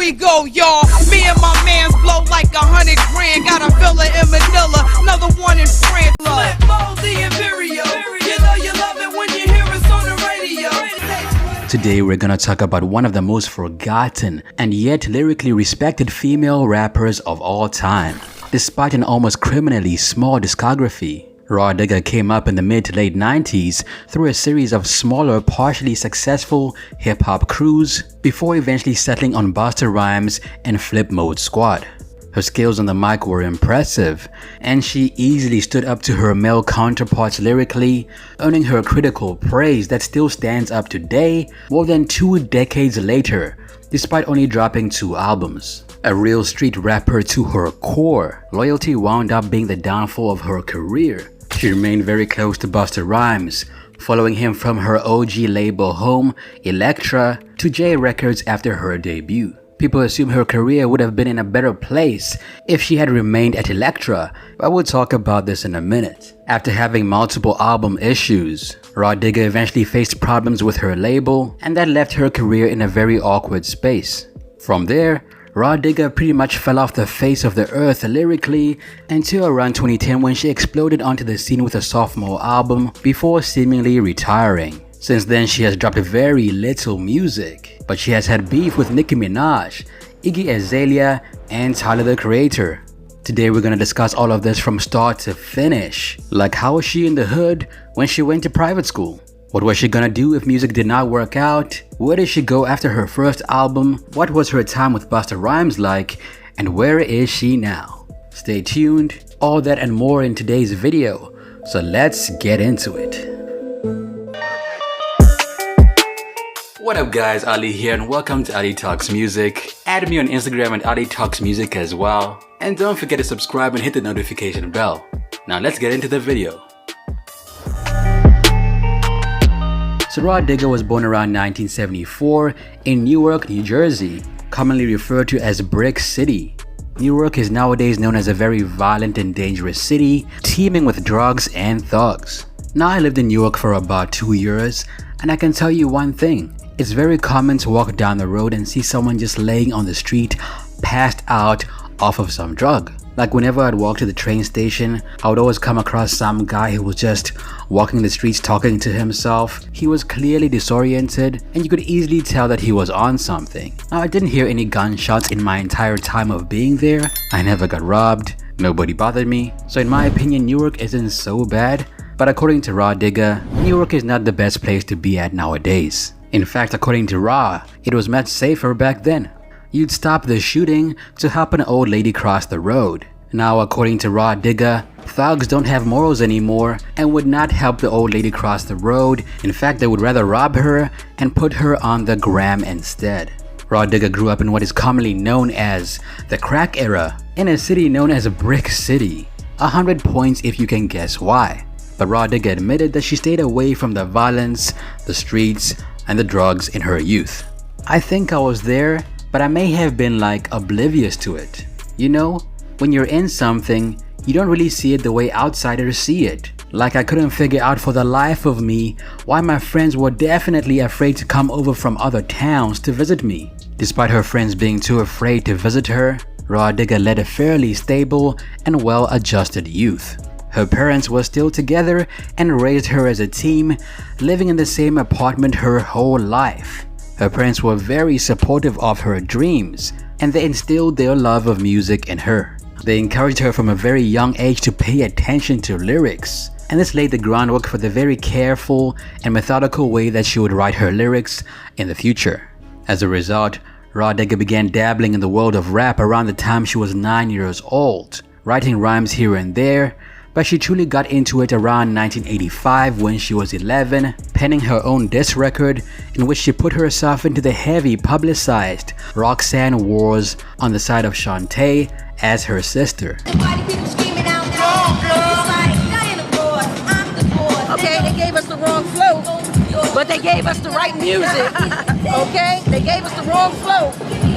we go, y'all. Me and my mans blow like 100 grand. Got a villa in Manila, another one in France. Flipmode the Imperial. You know you love it when you hear us on the radio. Today we're gonna talk about one of the most forgotten and yet lyrically respected female rappers of all time. Despite an almost criminally small discography, Rah Digga came up in the mid to late 90s through a series of smaller, partially successful hip-hop crews before eventually settling on Busta Rhymes and Flipmode Squad. Her skills on the mic were impressive, and she easily stood up to her male counterparts lyrically, earning her critical praise that still stands up today more than 2 decades later, despite only dropping 2 albums. A real street rapper to her core, loyalty wound up being the downfall of her career. She remained very close to Busta Rhymes, following him from her OG label home, Elektra, to J Records after her debut. People assume her career would have been in a better place if she had remained at Elektra, but we'll talk about this in a minute. After having multiple album issues, Rah Digga eventually faced problems with her label, and that left her career in a very awkward space. From there, Rah Digga pretty much fell off the face of the earth lyrically until around 2010 when she exploded onto the scene with a sophomore album before seemingly retiring. Since then, she has dropped very little music, but she has had beef with Nicki Minaj, Iggy Azalea, and Tyler the Creator. Today we're gonna discuss all of this from start to finish. Like, how was she in the hood when she went to private school? What was she gonna do if music did not work out? Where did she go after her first album? What was her time with Busta Rhymes like? And where is she now? Stay tuned, all that and more in today's video. So let's get into it. What up guys, Ali here and welcome to Ali Talks Music. Add me on Instagram at Ali Talks Music as well. And don't forget to subscribe and hit the notification bell. Now let's get into the video. So Rah Digga was born around 1974 in Newark, New Jersey, commonly referred to as Brick City. Newark is nowadays known as a very violent and dangerous city, teeming with drugs and thugs. Now I lived in Newark for about 2 years, and I can tell you one thing. It's very common to walk down the road and see someone just laying on the street, passed out off of some drug. Like whenever I'd walk to the train station, I would always come across some guy who was just walking the streets talking to himself. He was clearly disoriented and you could easily tell that he was on something. Now I didn't hear any gunshots in my entire time of being there. I never got robbed, nobody bothered me. So in my opinion, Newark isn't so bad. But according to Rah Digga, Newark is not the best place to be at nowadays. In fact, according to Rah, it was much safer back then. You'd stop the shooting to help an old lady cross the road. Now, according to Rah Digga, thugs don't have morals anymore and would not help the old lady cross the road. In fact, they would rather rob her and put her on the gram instead. Rah Digga grew up in what is commonly known as the crack era in a city known as Brick City. 100 points if you can guess why. But Rah Digga admitted that she stayed away from the violence, the streets, and the drugs in her youth. I think I was there, but I may have been like oblivious to it. You know, when you're in something, you don't really see it the way outsiders see it. Like I couldn't figure out for the life of me why my friends were definitely afraid to come over from other towns to visit me. Despite her friends being too afraid to visit her, Rah Digga led a fairly stable and well-adjusted youth. Her parents were still together and raised her as a team, living in the same apartment her whole life. Her parents were very supportive of her dreams, and they instilled their love of music in her. They encouraged her from a very young age to pay attention to lyrics, and this laid the groundwork for the very careful and methodical way that she would write her lyrics in the future. As a result, Rah Digga began dabbling in the world of rap around the time she was 9 years old, writing rhymes here and there, but she truly got into it around 1985 when she was 11, penning her own diss record in which she put herself into the heavy publicized Roxanne Wars on the side of Shantae as her sister. Okay, they gave us the wrong flow, but they gave us the right music. Okay, they gave us the wrong flow,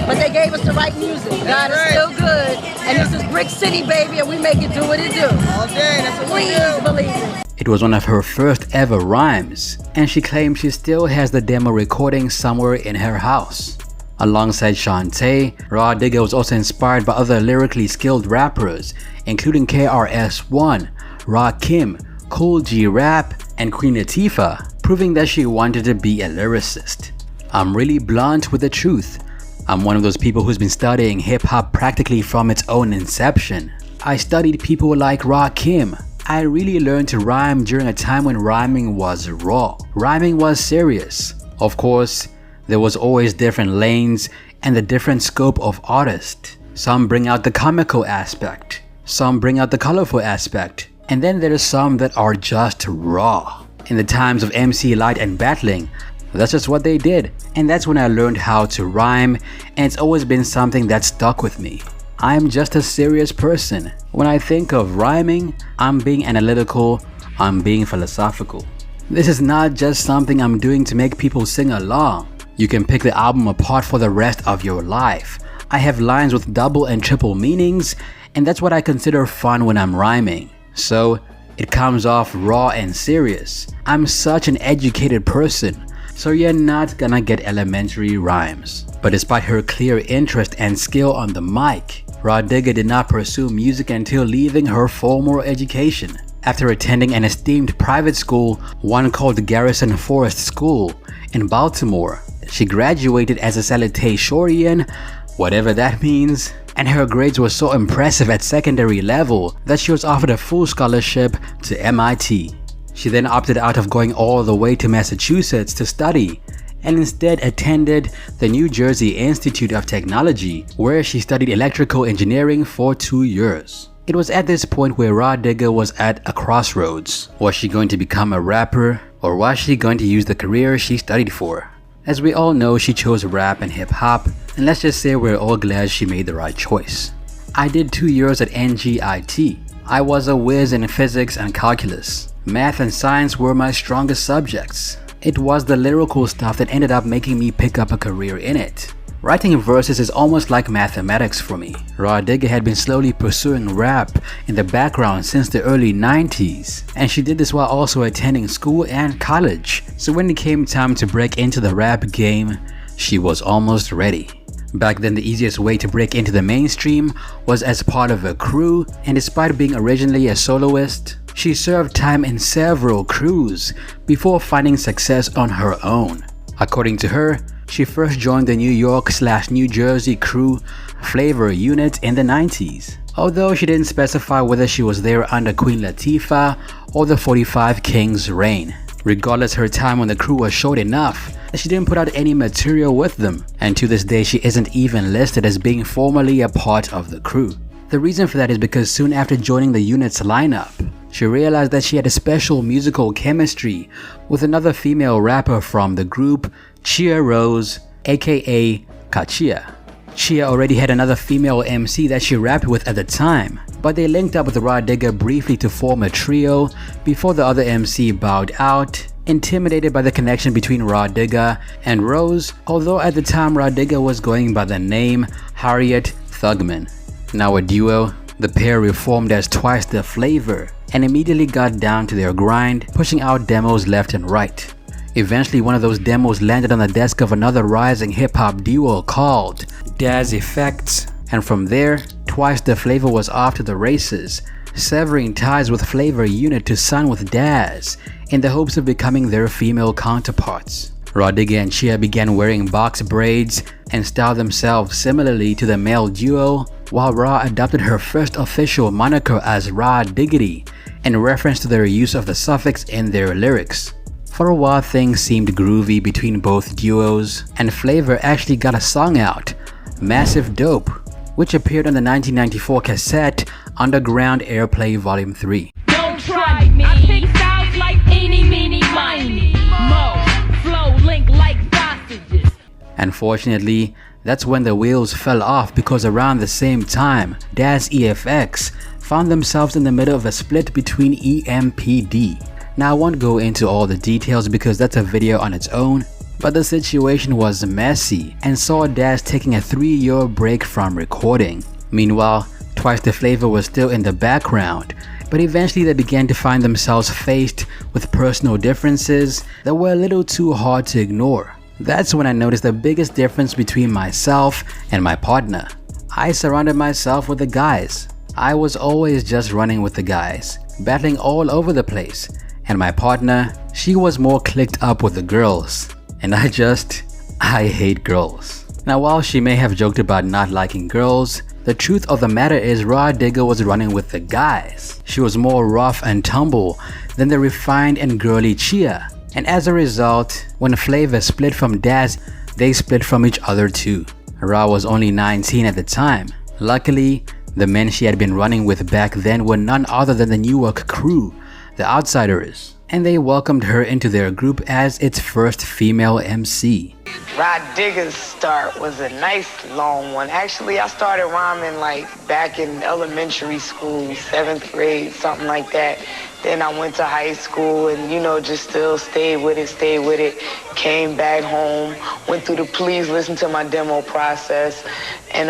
but they gave us the right music. God is still good, and this is Brick City, baby, and we make it do what it do. All day, that's what we do. Please believe it. It was one of her first ever rhymes, and she claims she still has the demo recording somewhere in her house. Alongside Shantae, Rah Digga was also inspired by other lyrically skilled rappers, including KRS-One, Rakim, Kool G Rap, and Queen Latifah, proving that she wanted to be a lyricist. I'm really blunt with the truth. I'm one of those people who's been studying hip-hop practically from its own inception. I studied people like Rakim. I really learned to rhyme during a time when rhyming was raw. Rhyming was serious. Of course, there was always different lanes and the different scope of artists. Some bring out the comical aspect. Some bring out the colorful aspect. And then there are some that are just raw. In the times of MC Light and battling, that's just what they did. And that's when I learned how to rhyme, and it's always been something that stuck with me. I'm just a serious person. When I think of rhyming, I'm being analytical, I'm being philosophical. This is not just something I'm doing to make people sing along. You can pick the album apart for the rest of your life. I have lines with double and triple meanings, and that's what I consider fun when I'm rhyming. So, it comes off raw and serious. I'm such an educated person, so you're not gonna get elementary rhymes. But despite her clear interest and skill on the mic, Rah Digga did not pursue music until leaving her formal education. After attending an esteemed private school, one called Garrison Forest School in Baltimore, she graduated as a salutatorian, whatever that means, and her grades were so impressive at secondary level that she was offered a full scholarship to MIT. She then opted out of going all the way to Massachusetts to study, and instead attended the New Jersey Institute of Technology, where she studied electrical engineering for 2 years. It was at this point where Rah Digga was at a crossroads. Was she going to become a rapper, or was she going to use the career she studied for? As we all know, she chose rap and hip-hop, and let's just say we're all glad she made the right choice. I did 2 years at NGIT. I was a whiz in physics and calculus. Math and science were my strongest subjects. It was the lyrical stuff that ended up making me pick up a career in it. Writing verses is almost like mathematics for me. Rah Digga had been slowly pursuing rap in the background since the early 90s, and she did this while also attending school and college. So when it came time to break into the rap game, she was almost ready. Back then, the easiest way to break into the mainstream was as part of a crew, and despite being originally a soloist, she served time in several crews before finding success on her own. According to her, she first joined the New York/New Jersey crew Flavor Unit in the 90s, although she didn't specify whether she was there under Queen Latifah or the 45 Kings' reign. Regardless, her time on the crew was short enough that she didn't put out any material with them, and to this day she isn't even listed as being formally a part of the crew. The reason for that is because soon after joining the unit's lineup, she realized that she had a special musical chemistry with another female rapper from the group, Chia Rose, aka Kachia. Chia already had another female MC that she rapped with at the time, but they linked up with Rah Digga briefly to form a trio before the other MC bowed out, intimidated by the connection between Rah Digga and Rose, although at the time Rah Digga was going by the name Harriet Thugman. Now a duo, the pair reformed as Twice the Flavor and immediately got down to their grind, pushing out demos left and right. Eventually, one of those demos landed on the desk of another rising hip-hop duo called Daz Effects, and from there, Twice the Flavor was off to the races, severing ties with Flavor Unit to sign with Daz in the hopes of becoming their female counterparts. Rah Digga and Chia began wearing box braids and styled themselves similarly to the male duo, while Rah adopted her first official moniker as Rah Diggity in reference to their use of the suffix in their lyrics. For a while, things seemed groovy between both duos, and Flavor actually got a song out, Massive Dope, which appeared on the 1994 cassette Underground Airplay Volume 3. Don't try me. I pick styles like eeny, meeny, miny. Mo, flow, link like sausages. Unfortunately, that's when the wheels fell off, because around the same time, Daz EFX found themselves in the middle of a split between EMPD. Now I won't go into all the details because that's a video on its own, but the situation was messy and saw Daz taking a 3-year break from recording. Meanwhile, Twice the Flavor was still in the background, but eventually they began to find themselves faced with personal differences that were a little too hard to ignore. That's when I noticed the biggest difference between myself and my partner. I surrounded myself with the guys. I was always just running with the guys, battling all over the place. And my partner, she was more clicked up with the girls. And I hate girls. Now, while she may have joked about not liking girls, the truth of the matter is Rah Digga was running with the guys. She was more rough and tumble than the refined and girly Chia. And as a result, when Flavor split from Daz, they split from each other too. Rah was only 19 at the time. Luckily, the men she had been running with back then were none other than the Newark crew, the Outsiders, and they welcomed her into their group as its first female MC. Rah Digga's start was a nice long one. Actually, I started rhyming like back in elementary school, 7th grade, something like that. Then I went to high school and, just still stayed with it. Came back home, went through the Please Listen to My demo process, and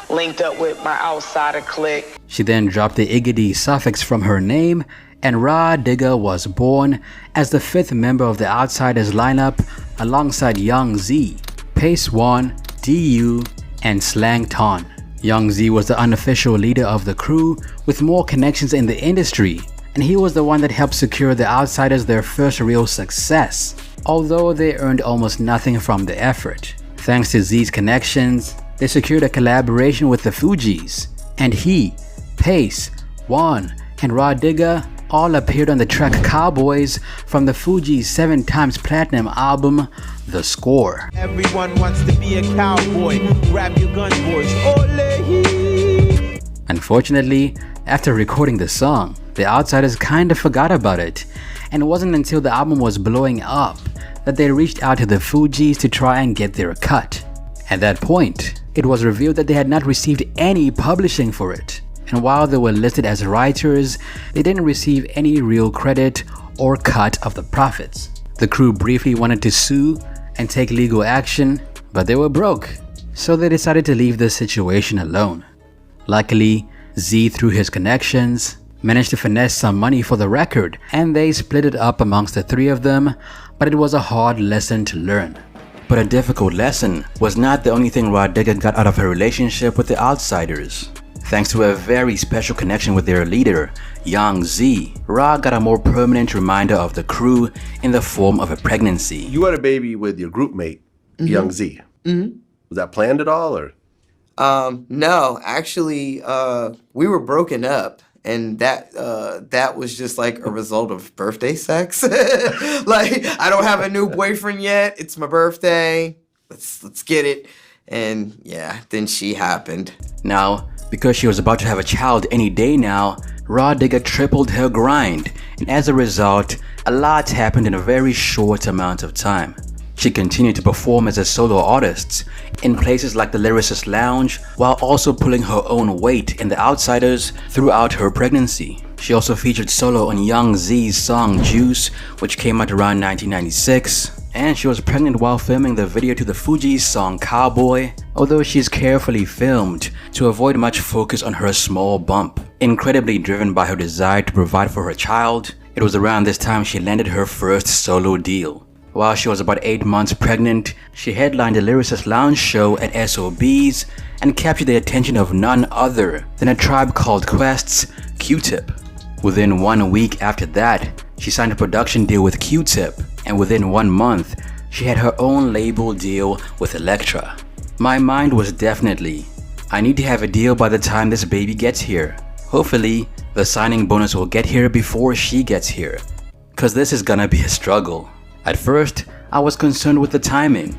linked up with my Outsider clique. She then dropped the Iggy suffix from her name, and Rah Digga was born as the 5th member of the Outsiders lineup alongside Young Z, Pace One, DU, and Slang Ton. Young Z was the unofficial leader of the crew with more connections in the industry, and he was the one that helped secure the Outsiders their first real success, although they earned almost nothing from the effort. Thanks to Z's connections, they secured a collaboration with the Fugees, and he, Pace, One, and Rah Digga all appeared on the track Cowboys from the Fugees' 7 times platinum album, The Score. Everyone wants to be a cowboy. Grab your gun, boys. Ole. Unfortunately, after recording the song, the Outsiders kinda forgot about it, and it wasn't until the album was blowing up that they reached out to the Fugees to try and get their cut. At that point, it was revealed that they had not received any publishing for it, and while they were listed as writers, they didn't receive any real credit or cut of the profits. The crew briefly wanted to sue and take legal action, but they were broke, so they decided to leave the situation alone. Luckily, Z, through his connections, managed to finesse some money for the record, and they split it up amongst the 3 of them, but it was a hard lesson to learn. But a difficult lesson was not the only thing Rah Digga got out of her relationship with the Outsiders. Thanks to a very special connection with their leader, Young Z, Rah got a more permanent reminder of the crew in the form of a pregnancy. You had a baby with your group mate, Young Z. Was that planned at all, or? No, actually, we were broken up, and that was just like a result of birthday sex. Like, I don't have a new boyfriend yet. It's my birthday. Let's get it. And yeah, then she happened. Now, because she was about to have a child any day now, Rah Digga tripled her grind, and as a result, a lot happened in a very short amount of time. She continued to perform as a solo artist in places like the Lyricist Lounge, while also pulling her own weight in the Outsiders throughout her pregnancy. She also featured solo on Young Z's song Juice, which came out around 1996. And she was pregnant while filming the video to the Fugees' song Cowboy, although she's carefully filmed to avoid much focus on her small bump. Incredibly driven by her desire to provide for her child, it was around this time she landed her first solo deal. While she was about 8 months pregnant, she headlined the Lyricist Lounge show at SOB's and captured the attention of none other than A Tribe Called Quest's Q-Tip. Within 1 week after that, she signed a production deal with Q-Tip, and within 1 month, she had her own label deal with Elektra. My mind was definitely, I need to have a deal by the time this baby gets here. Hopefully, the signing bonus will get here before she gets here, cause this is gonna be a struggle. At first, I was concerned with the timing.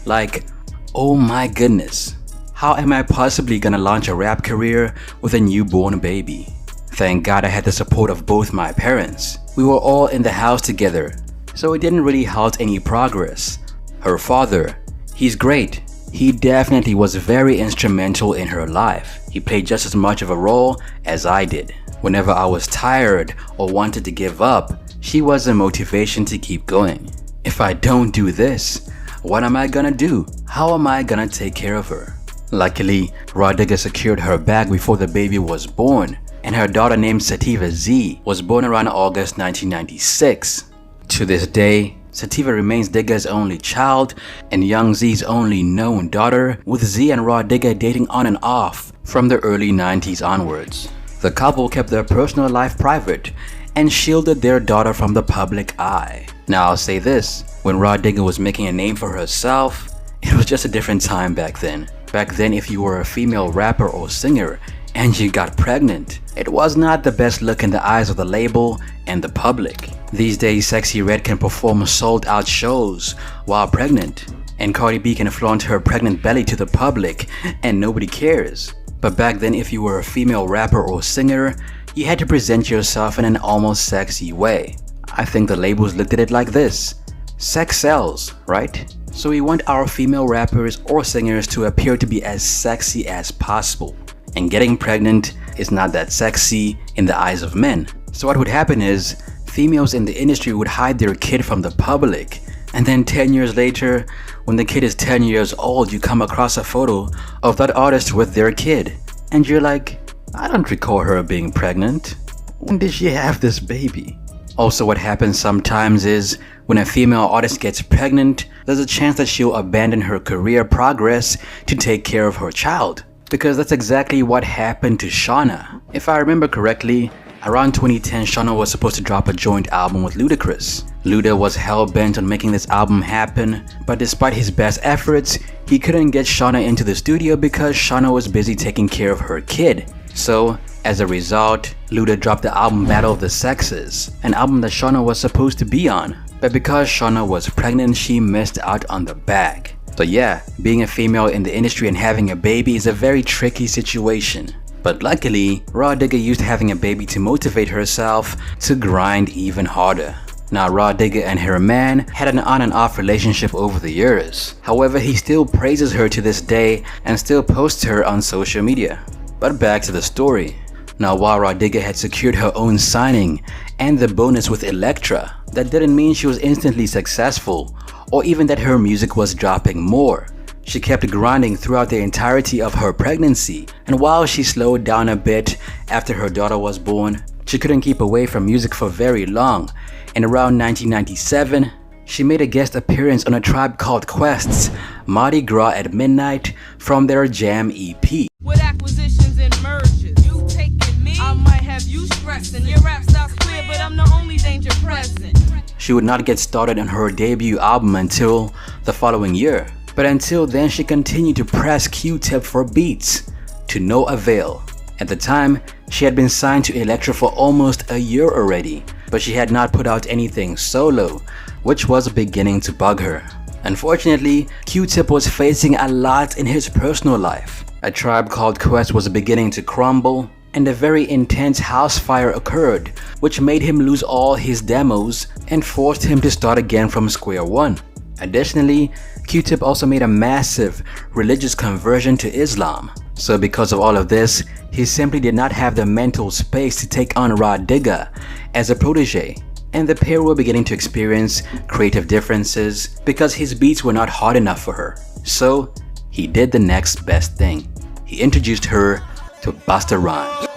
Like, oh my goodness, how am I possibly gonna launch a rap career with a newborn baby? Thank God I had the support of both my parents. We were all in the house together, so it didn't really halt any progress. Her father, he's great. He definitely was very instrumental in her life. He played just as much of a role as I did. Whenever I was tired or wanted to give up, she was a motivation to keep going. If I don't do this, what am I gonna do? How am I gonna take care of her? Luckily, Rah Digga secured her bag before the baby was born, and her daughter named Sativa Z was born around August 1996. To this day, Sativa remains Digga's only child and Young Z's only known daughter, with Z and Rah Digga dating on and off from the early 90s onwards. The couple kept their personal life private and shielded their daughter from the public eye. Now I'll say this, when Rah Digga was making a name for herself, it was just a different time back then. Back then, if you were a female rapper or singer and you got pregnant, it was not the best look in the eyes of the label and the public. These days, Sexy Red can perform sold-out shows while pregnant, and Cardi B can flaunt her pregnant belly to the public and nobody cares. But back then, if you were a female rapper or singer, you had to present yourself in an almost sexy way. I think the labels looked at it like this: sex sells, right? So we want our female rappers or singers to appear to be as sexy as possible. And getting pregnant is not that sexy in the eyes of men. So what would happen is, females in the industry would hide their kid from the public, and then 10 years later, when the kid is 10 years old, you come across a photo of that artist with their kid, and you're like, I don't recall her being pregnant. When did she have this baby? Also, what happens sometimes is, when a female artist gets pregnant, there's a chance that she'll abandon her career progress to take care of her child. Because that's exactly what happened to Shawnna. If I remember correctly, around 2010, Shawnna was supposed to drop a joint album with Ludacris. Luda was hell-bent on making this album happen, but despite his best efforts, he couldn't get Shawnna into the studio because Shawnna was busy taking care of her kid. So, as a result, Luda dropped the album Battle of the Sexes, an album that Shawnna was supposed to be on. But because Shawnna was pregnant, she missed out on the bag. So yeah, being a female in the industry and having a baby is a very tricky situation. But luckily, Rah Digga used having a baby to motivate herself to grind even harder. Now, Rah Digga and her man had an on and off relationship over the years. However, he still praises her to this day and still posts her on social media. But back to the story. Now, while Rah Digga had secured her own signing and the bonus with Elektra, that didn't mean she was instantly successful or even that her music was dropping more. She kept grinding throughout the entirety of her pregnancy, and while she slowed down a bit after her daughter was born, she couldn't keep away from music for very long, and around 1997, she made a guest appearance on A Tribe Called Quest's Mardi Gras at Midnight from their Jam EP. With acquisitions and mergers, you taking me, I might have you stressing. Your rap style's clear, but I'm the only danger present. She would not get started on her debut album until the following year. But until then, she continued to press Q-Tip for beats, to no avail. At the time, she had been signed to Elektra for almost a year already, but she had not put out anything solo, which was beginning to bug her. Unfortunately, Q-Tip was facing a lot in his personal life. A Tribe Called Quest was beginning to crumble, and a very intense house fire occurred, which made him lose all his demos and forced him to start again from square one. Additionally, Q-Tip also made a massive religious conversion to Islam. So because of all of this, he simply did not have the mental space to take on Rah Digga as a protege, and the pair were beginning to experience creative differences because his beats were not hard enough for her. So he did the next best thing. He introduced her to Busta Rhymes.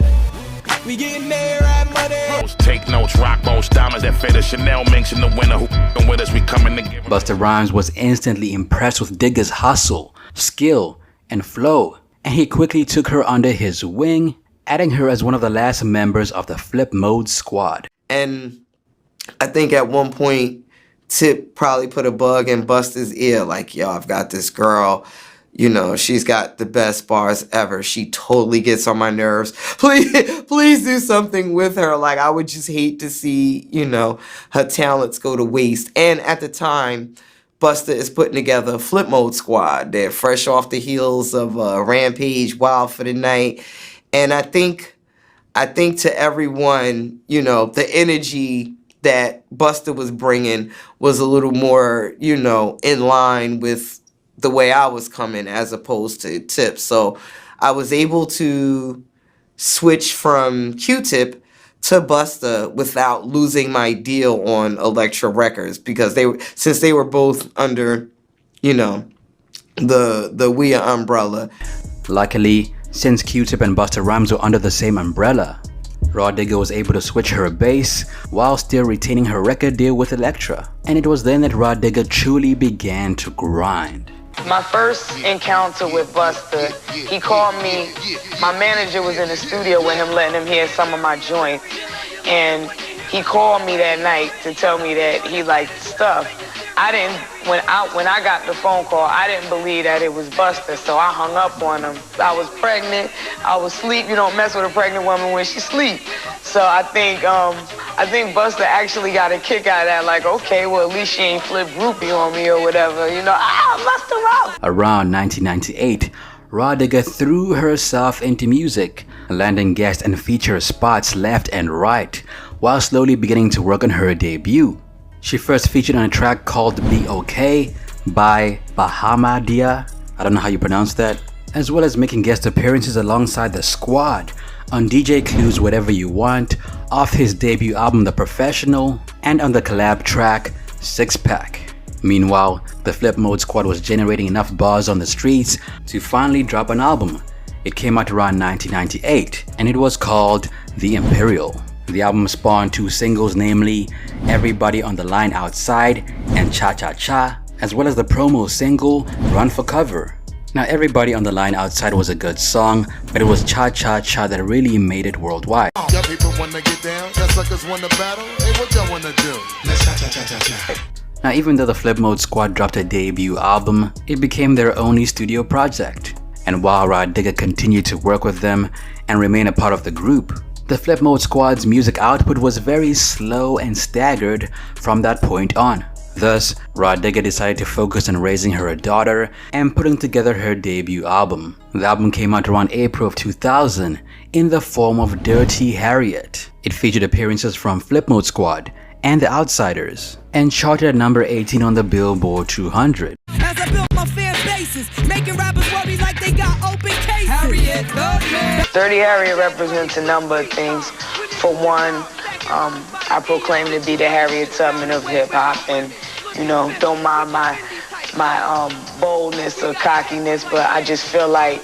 We getting there, right, money. Take notes, rock most diamonds that fit a Chanel mention the winner who with us, we coming together. Busta Rhymes was instantly impressed with Digga's hustle, skill, and flow, and he quickly took her under his wing, adding her as one of the last members of the Flipmode Squad. And I think at one point, Tip probably put a bug in Busta's ear, like, yo, I've got this girl. You know, she's got the best bars ever. She totally gets on my nerves. Please do something with her. Like, I would just hate to see, you know, her talents go to waste. And at the time, Busta is putting together a Flipmode Squad. They're fresh off the heels of Rampage, Wild for the Night. And I think to everyone, you know, the energy that Busta was bringing was a little more, you know, in line with the way I was coming as opposed to Tip. So I was able to switch from Q-Tip to Busta without losing my deal on Elektra Records, because since they were both under, you know, the WEA umbrella. Luckily, since Q-Tip and Busta Rhymes were under the same umbrella, Rah Digga was able to switch her bass while still retaining her record deal with Elektra. And it was then that Rah Digga truly began to grind. My first encounter with Busta, he called me, my manager was in the studio with him, letting him hear some of my joints. And he called me that night to tell me that he liked stuff. When I got the phone call, I didn't believe that it was Busta, so I hung up on him. I was pregnant, I was asleep. You don't mess with a pregnant woman when she sleep. So I think Busta actually got a kick out of that, like, okay, well, at least she ain't flip groupie on me or whatever, you know, Busta Rah. Around 1998, Rah Digga threw herself into music, landing guest and feature spots left and right, while slowly beginning to work on her debut. She first featured on a track called Be Okay by Bahamadia, I don't know how you pronounce that, as well as making guest appearances alongside the Squad on DJ Clue's Whatever You Want, off his debut album The Professional, and on the collab track Six Pack. Meanwhile, the Flipmode Squad was generating enough buzz on the streets to finally drop an album. It came out around 1998, and it was called The Imperial. The album spawned two singles, namely Everybody on the Line Outside and Cha Cha Cha, as well as the promo single Run for Cover. Now, Everybody on the Line Outside was a good song, but it was Cha Cha Cha that really made it worldwide. Y'all people wanna get down? Y'all suckers wanna battle? Hey, what y'all wanna do? Let's cha cha cha cha cha. Now, even though the Flipmode Squad dropped a debut album, it became their only studio project. And while Rah Digga continued to work with them and remain a part of the group, the Flipmode Squad's music output was very slow and staggered from that point on. Thus, Rah Digga decided to focus on raising her daughter and putting together her debut album. The album came out around April of 2000 in the form of Dirty Harriet. It featured appearances from Flipmode Squad and The Outsiders, and charted at number 18 on the Billboard 200. As I built my fan bases, making rappers worry like they got open cases. Harriet, Dirty Harriet represents a number of things. For one, I proclaim to be the Harriet Tubman of hip hop, and you know, don't mind my boldness or cockiness, but I just feel like,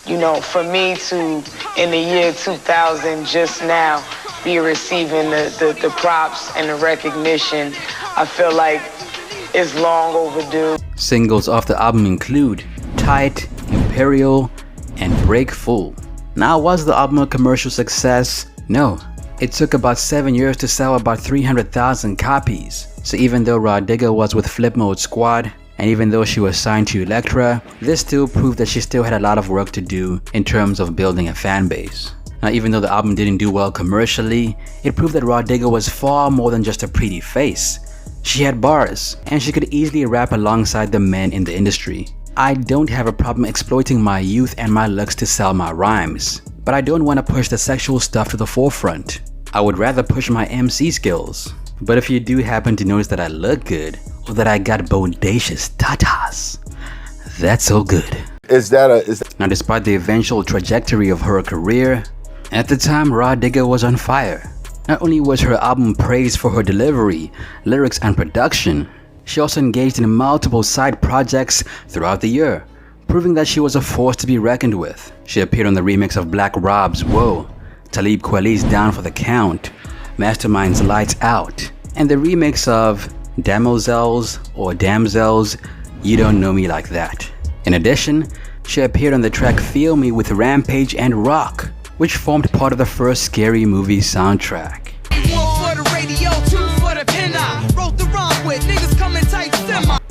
you know, for me to, in the year 2000, just now, be receiving the props and the recognition, I feel like it's long overdue. Singles off the album include Tight, Imperial, and Break Full. Now, was the album a commercial success? No. It took about 7 years to sell about 300,000 copies. So even though Rah Digga was with Flipmode Squad, and even though she was signed to Elektra, this still proved that she still had a lot of work to do in terms of building a fan base. Now, even though the album didn't do well commercially, it proved that Rah Digga was far more than just a pretty face. She had bars, and she could easily rap alongside the men in the industry. I don't have a problem exploiting my youth and my looks to sell my rhymes, but I don't want to push the sexual stuff to the forefront. I would rather push my MC skills. But if you do happen to notice that I look good, or that I got bodacious tatas, that's all good. Now, despite the eventual trajectory of her career, at the time Rah Digga was on fire. Not only was her album praised for her delivery, lyrics, and production, she also engaged in multiple side projects throughout the year, proving that she was a force to be reckoned with. She appeared on the remix of Black Rob's Whoa, Talib Kweli's Down for the Count, Mastermind's Lights Out, and the remix of Damosels or Damsels, You Don't Know Me Like That. In addition, she appeared on the track Feel Me with Rampage and Rock, which formed part of the first Scary Movie soundtrack.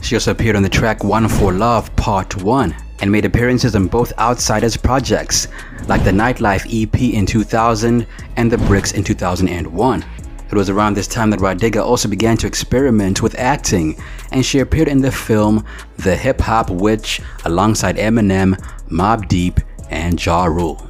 She also appeared on the track One for Love Part 1 and made appearances on both Outsiders projects like the Nightlife EP in 2000 and the Bricks in 2001. It was around this time that Rah Digga also began to experiment with acting, and she appeared in the film The Hip Hop Witch alongside Eminem, Mobb Deep, and Ja Rule.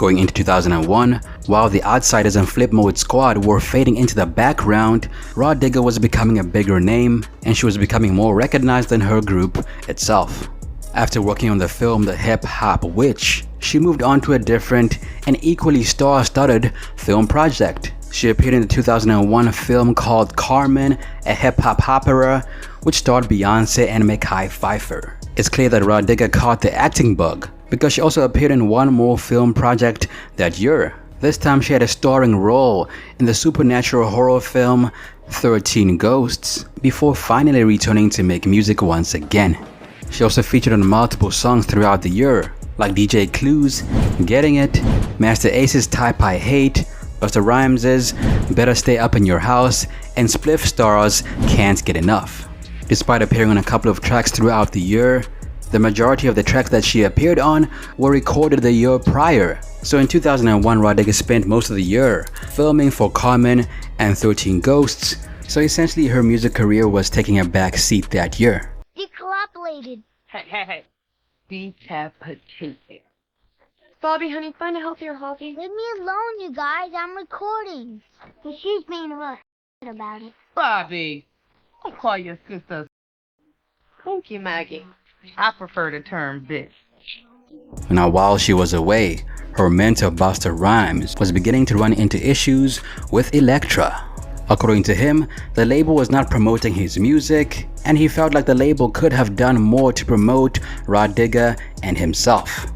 Going into 2001, while the Outsiders and Flipmode Squad were fading into the background, Rah Digga was becoming a bigger name and she was becoming more recognized than her group itself. After working on the film The Hip Hop Witch, she moved on to a different and equally star-studded film project. She appeared in the 2001 film called Carmen, a hip-hop opera, which starred Beyonce and Mekhi Phifer. It's clear that Rah Digga caught the acting bug, because she also appeared in one more film project that year. This time she had a starring role in the supernatural horror film 13 Ghosts, before finally returning to make music once again. She also featured on multiple songs throughout the year, like DJ Clue's Getting It, Master Ace's Type I Hate, Busta Rhymes' Better Stay Up in Your House, and Spliff Star's Can't Get Enough. Despite appearing on a couple of tracks throughout the year, the majority of the tracks that she appeared on were recorded the year prior. So in 2001, Rah Digga spent most of the year filming for Carmen and 13 Ghosts, so essentially her music career was taking a back seat that year. Decollated. Hey. Decapitated. Bobby, honey, find a healthier hobby. Leave me alone, you guys. I'm recording. But she's being real about it. Bobby, don't call your sister. Thank you, Maggie. I prefer the term bitch. Now, while she was away, her mentor Busta Rhymes was beginning to run into issues with Elektra. According to him, the label was not promoting his music, and he felt like the label could have done more to promote Rah Digga and himself.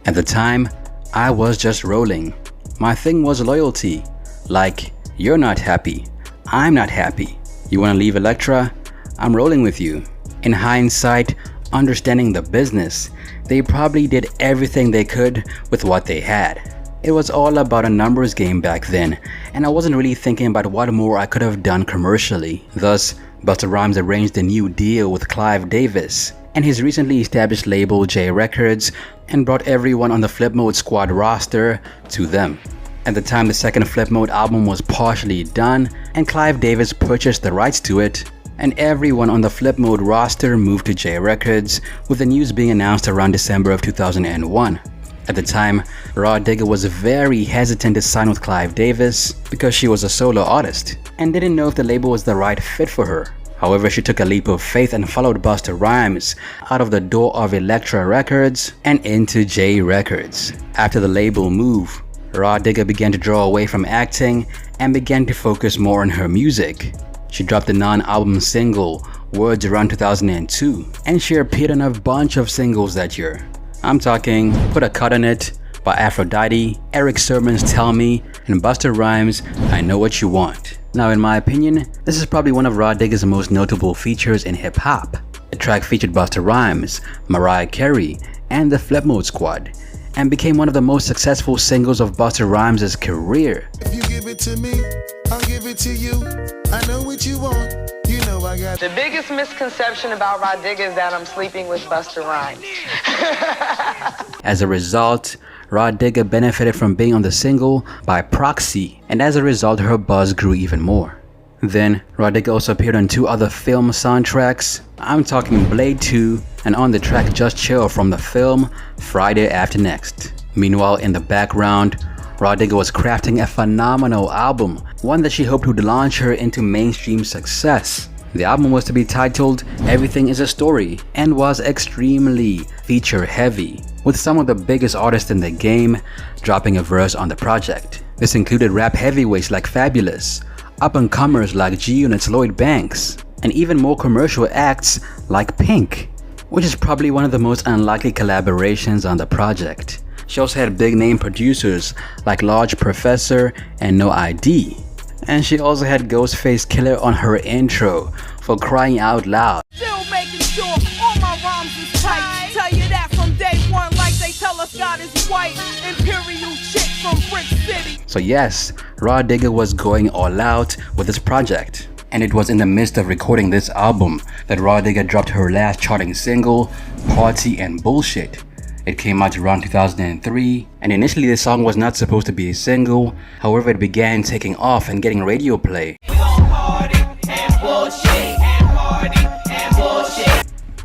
At the time, I was just rolling. My thing was loyalty. Like, you're not happy, I'm not happy. You wanna leave Elektra? I'm rolling with you. In hindsight, understanding the business, they probably did everything they could with what they had. It was all about a numbers game back then, and I wasn't really thinking about what more I could have done commercially. Thus, Busta Rhymes arranged a new deal with Clive Davis and his recently established label J Records, and brought everyone on the Flipmode Squad roster to them. At the time, the second Flipmode album was partially done, and Clive Davis purchased the rights to it, and everyone on the Flipmode roster moved to J Records, with the news being announced around December of 2001. At the time, Rah Digga was very hesitant to sign with Clive Davis because she was a solo artist and didn't know if the label was the right fit for her. However, she took a leap of faith and followed Busta Rhymes out of the door of Elektra Records and into J Records. After the label move, Rah Digga began to draw away from acting and began to focus more on her music. She dropped a non-album single, Words, around 2002, and she appeared on a bunch of singles that year. I'm talking Put a Cut on It by Aphrodite, Eric Sermon's Tell Me, and Busta Rhymes' I Know What You Want. Now, in my opinion, this is probably one of Rah Digga's most notable features in hip-hop. The track featured Busta Rhymes, Mariah Carey, and the Flipmode Squad, and became one of the most successful singles of Busta Rhymes' career. If you give it to me, I'll give it to you. I know what you want. You know I got The biggest misconception about Rah Digga is that I'm sleeping with Busta Rhymes. As a result, Rah Digga benefited from being on the single by proxy, and as a result her buzz grew even more. Then, Rah Digga also appeared on two other film soundtracks. I'm talking Blade 2 and on the track Just Chill from the film Friday After Next. Meanwhile, in the background, Rah Digga was crafting a phenomenal album, one that she hoped would launch her into mainstream success. The album was to be titled Everything is a Story and was extremely feature heavy, with some of the biggest artists in the game dropping a verse on the project. This included rap heavyweights like Fabulous, up-and-comers like G-Unit's Lloyd Banks, and even more commercial acts like Pink, which is probably one of the most unlikely collaborations on the project. She also had big-name producers like Large Professor and No ID. And she also had Ghostface Killer on her intro for Crying Out Loud. Still making sure all my rhymes is tight. Tell you that from day one, like they tell us God is white. Imperial chick from Brick City. So yes, Rah Digga was going all out with this project. And it was in the midst of recording this album that Rah Digga dropped her last charting single, Party and Bullshit. It came out around 2003, and initially the song was not supposed to be a single. However, it began taking off and getting radio play.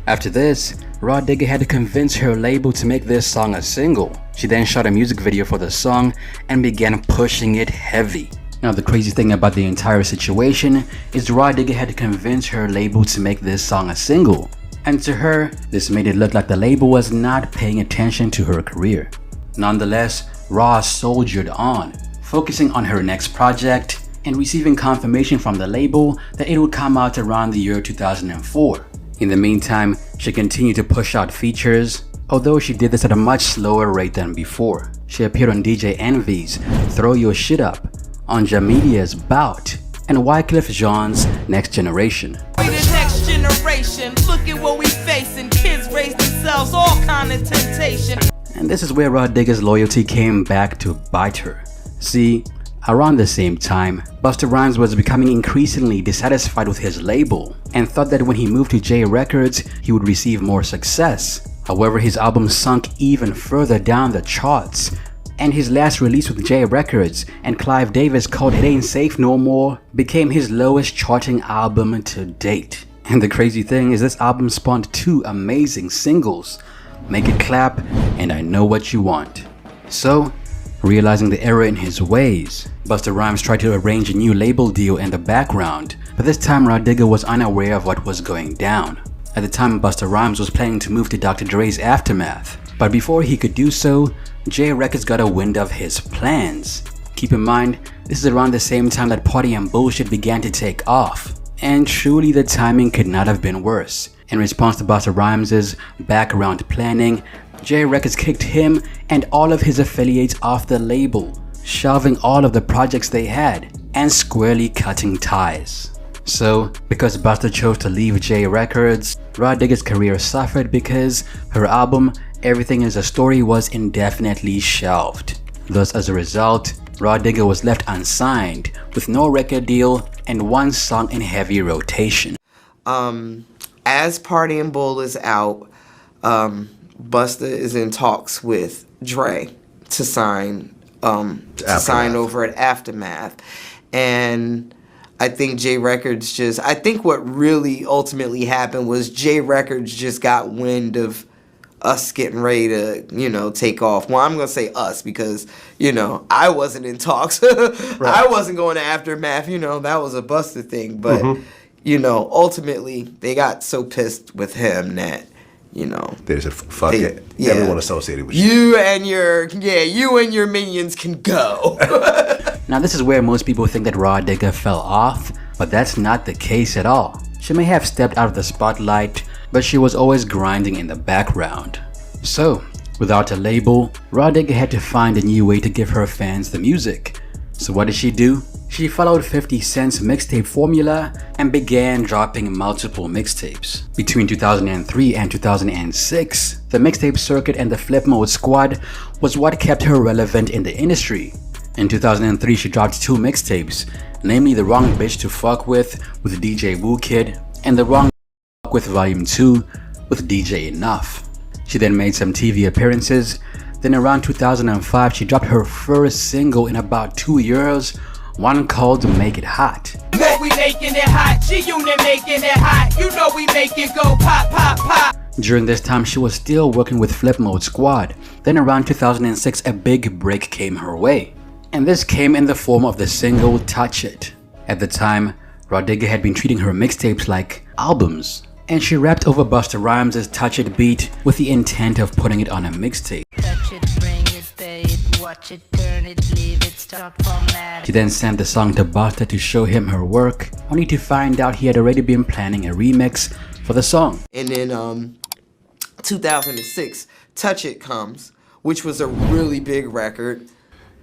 After this, Rah Digga had to convince her label to make this song a single. She then shot a music video for the song and began pushing it heavy. Now the crazy thing about the entire situation is Rah Digga had to convince her label to make this song a single. And to her, this made it look like the label was not paying attention to her career. Nonetheless, Rah soldiered on, focusing on her next project and receiving confirmation from the label that it would come out around the year 2004. In the meantime, she continued to push out features, although she did this at a much slower rate than before. She appeared on DJ Envy's Throw Your Shit Up, on Jamedia's Bout, and Wyclef Jean's Next Generation. We the next generation, look at what we facing. Kids raise themselves, all kind of temptation. And this is where Rah Digga's loyalty came back to bite her. See, around the same time, Busta Rhymes was becoming increasingly dissatisfied with his label and thought that when he moved to J Records, he would receive more success. However, his album sunk even further down the charts, and his last release with J Records and Clive Davis called It Ain't Safe No More became his lowest charting album to date. And the crazy thing is this album spawned two amazing singles, Make It Clap and I Know What You Want. So, realizing the error in his ways, Busta Rhymes tried to arrange a new label deal in the background, but this time Rah Digga was unaware of what was going down. At the time, Busta Rhymes was planning to move to Dr. Dre's Aftermath, but before he could do so, J Records got a wind of his plans. Keep in mind, this is around the same time that Party and Bullshit began to take off, and truly the timing could not have been worse. In response to Busta Rhymes' background planning, J Records kicked him and all of his affiliates off the label, shelving all of the projects they had, and squarely cutting ties. So, because Busta chose to leave J Records, Rah Digga's career suffered because her album Everything Is a Story was indefinitely shelved. Thus, as a result, Rah Digga was left unsigned with no record deal and one song in heavy rotation. As Party and Bull is out, Busta is in talks with Dre to sign over at Aftermath, and I think J Records I think what really ultimately happened was J Records just got wind of us getting ready to, take off. Well, I'm going to say us because, I wasn't in talks. Right. I wasn't going to Aftermath, that was a Busta thing. But, ultimately, they got so pissed with him that, they said, fuck it. Yeah. Everyone associated with you and your minions can go. Now, this is where most people think that Rah Digga fell off, but that's not the case at all. She may have stepped out of the spotlight, but she was always grinding in the background. So, without a label, Rah Digga had to find a new way to give her fans the music. So what did she do? She followed 50 Cent's mixtape formula and began dropping multiple mixtapes. Between 2003 and 2006, the mixtape circuit and the Flipmode Squad was what kept her relevant in the industry. In 2003, she dropped two mixtapes, namely The Wrong Bitch to Fuck With DJ Woo Kid and The Wrong With Volume 2 with DJ Enough. She then made some TV appearances. Then around 2005, she dropped her first single in about 2 years, one called Make It Hot. What we making it hot, G-Unit making it hot, you know we make it go pop, pop, pop. During this time, she was still working with Flipmode Squad. Then around 2006, a big break came her way. And this came in the form of the single Touch It. At the time, Rah Digga had been treating her mixtapes like albums, and she rapped over Busta Rhymes' Touch It beat with the intent of putting it on a mixtape. Touch it, bring it, pay it, watch it, turn it, leave it, start format. She then sent the song to Busta to show him her work, only to find out he had already been planning a remix for the song. And then 2006, Touch It comes, which was a really big record.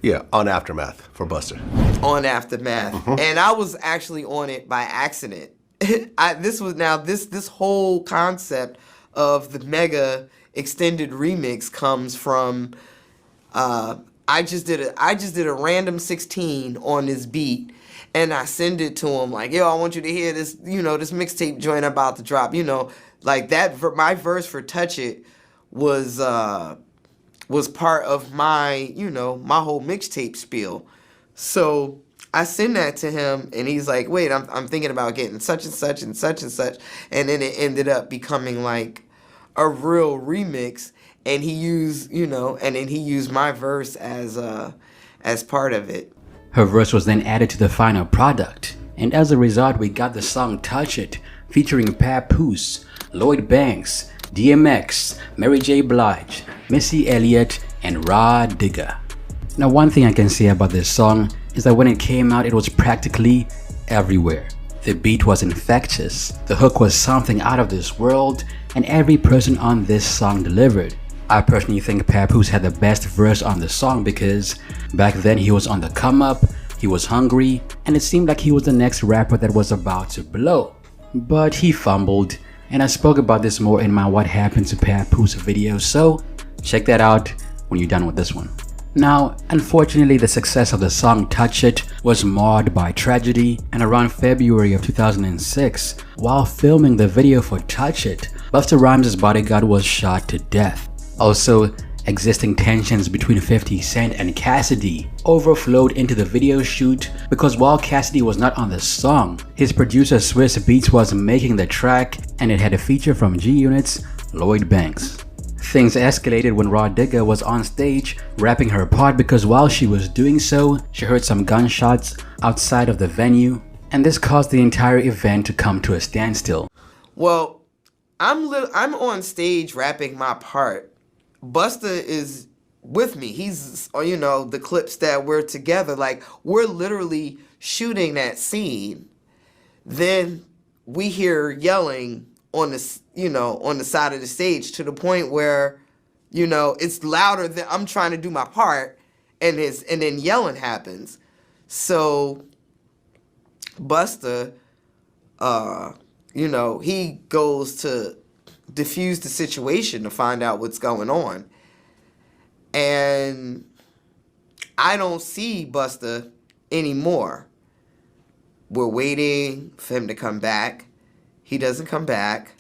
Yeah, on Aftermath for Busta. On Aftermath. Mm-hmm. And I was actually on it by accident. This whole concept of the mega extended remix comes from I just did a random 16 on this beat, and I send it to him like, yo, I want you to hear this, this mixtape joint I'm about to drop, like that. My verse for Touch It was part of my, my whole mixtape spiel. So I send that to him, and he's like, wait, I'm thinking about getting such and such and such and such. And then it ended up becoming like a real remix, and he used, and then he used my verse as part of it. Her verse was then added to the final product, and as a result we got the song Touch It, featuring Papoose, Lloyd Banks, DMX, Mary J. Blige, Missy Elliott, and Rah Digga. Now one thing I can say about this song is that when it came out it was practically everywhere. The beat was infectious, the hook was something out of this world, and every person on this song delivered. I personally think Papoose had the best verse on the song because back then he was on the come up, he was hungry, and it seemed like he was the next rapper that was about to blow. But he fumbled, and I spoke about this more in my What Happened to Papoose video, so check that out when you're done with this one. Now, unfortunately, the success of the song Touch It was marred by tragedy, and around February of 2006, while filming the video for Touch It, Busta Rhymes' bodyguard was shot to death. Also, existing tensions between 50 Cent and Cassidy overflowed into the video shoot because while Cassidy was not on the song, his producer Swiss Beats was making the track, and it had a feature from G-Unit's Lloyd Banks. Things escalated when Rah Digga was on stage rapping her part because while she was doing so, she heard some gunshots outside of the venue, and this caused the entire event to come to a standstill. Well, I'm on stage rapping my part. Busta is with me. He's, the clips that we're together, like we're literally shooting that scene. Then we hear yelling on the side of the stage to the point where, it's louder than I'm trying to do my part, and then yelling happens. So Busta, he goes to diffuse the situation to find out what's going on. And I don't see Busta anymore. We're waiting for him to come back. He doesn't come back.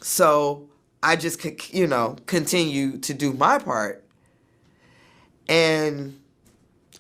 So I just, continue to do my part. And